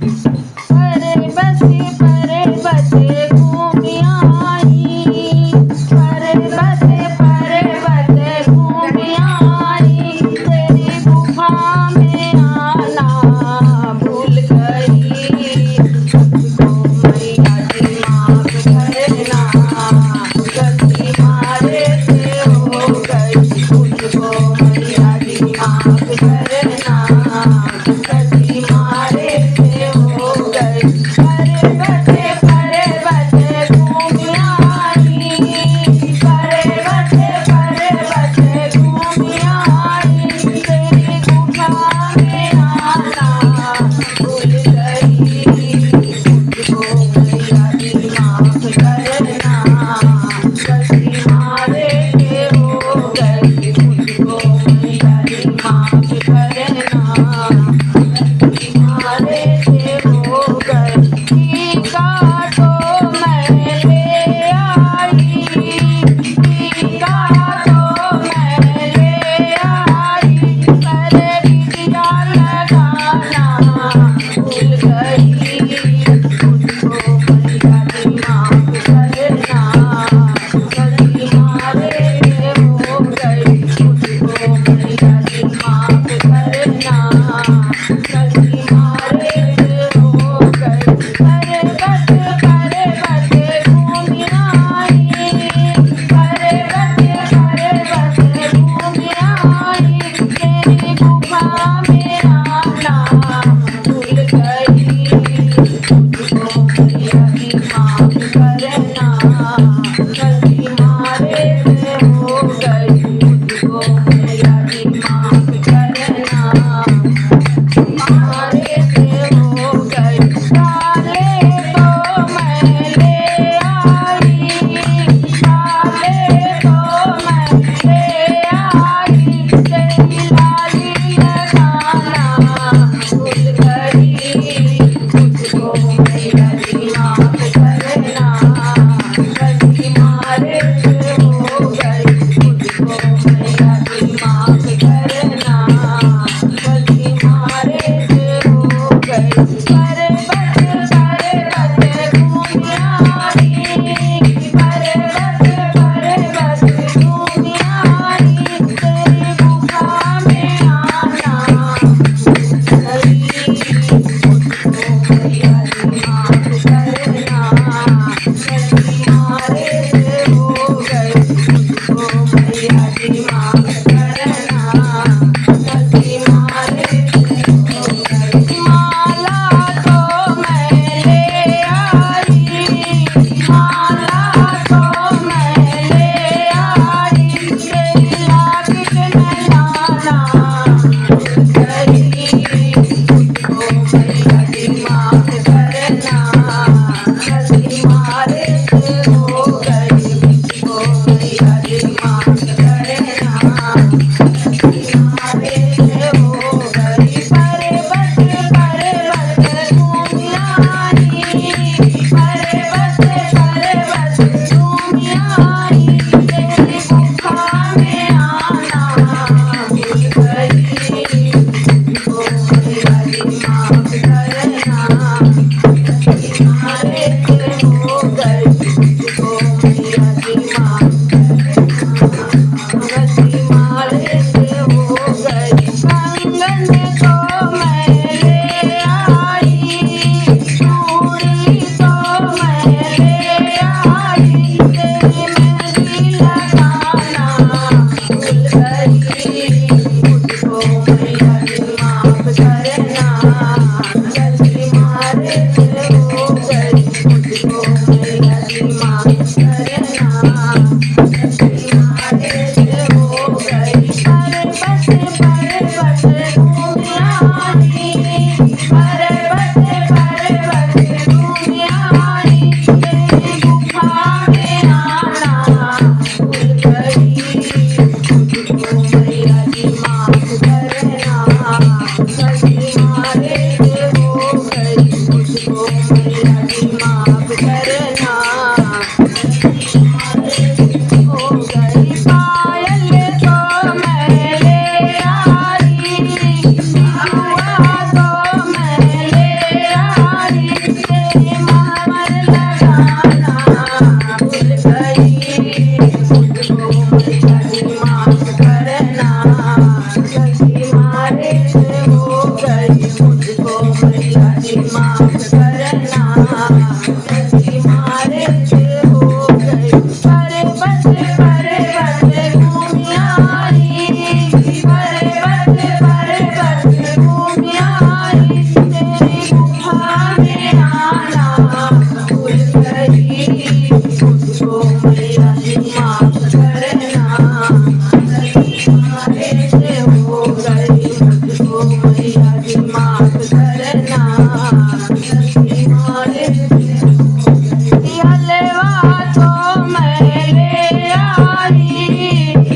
भूल गई। जी माफ करना, गलती मारे से हो गई। पर्वत पर्वत घूमी आई, पर्वत पर्वत घूमी आई, तेरी गुफा में आना भूल गई। मुझको मैया जी माफ करना, गलती मारे से हो गई। मुझको मैया जी माफ करना, गलती मारे से हो गई। हलवा तो मैं ले आई,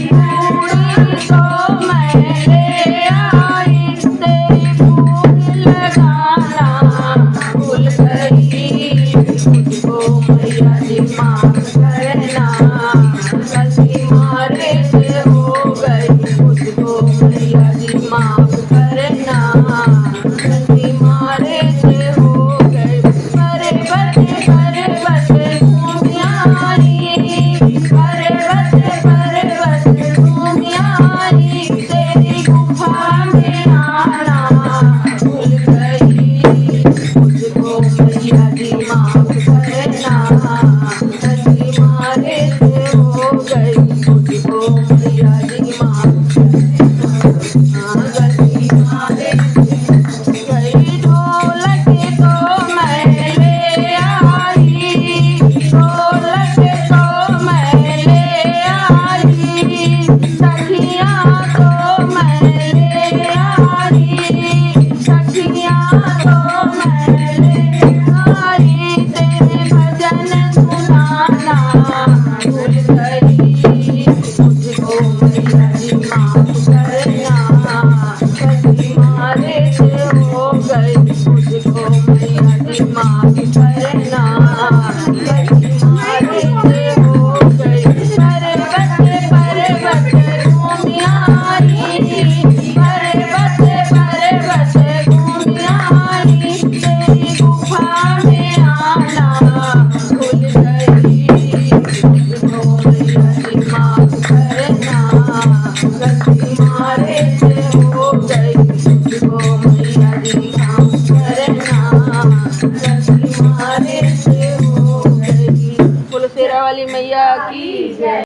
पूरी तो मैं ले आई, तेरी भूख लगाना भूल गई। मुझको मैया जी माफ करना, गलती मारे से हो गई। मुझको मैया जी माफ करना, गलती मारे से हो गई। पर्वत पर्वत घूमी आई, पर्वत पर्वत घूमी आई, तेरी गुफा में आना भूल गई। मुझको मैया जी माफ करना, गलती मारे से हो गई। मुझको मैया जी माफ करना, गलती मारे से हो गई। ढोलक तो मैं ले आई, ढोलक तो मैं ले आई, सखियाँ तो मैं ले आई, सखियाँ तो मैं ले आई, तेरे भजन सुनाना भूल गई। मुझको मैया जी माफ करना, गलती मारे से हो गई।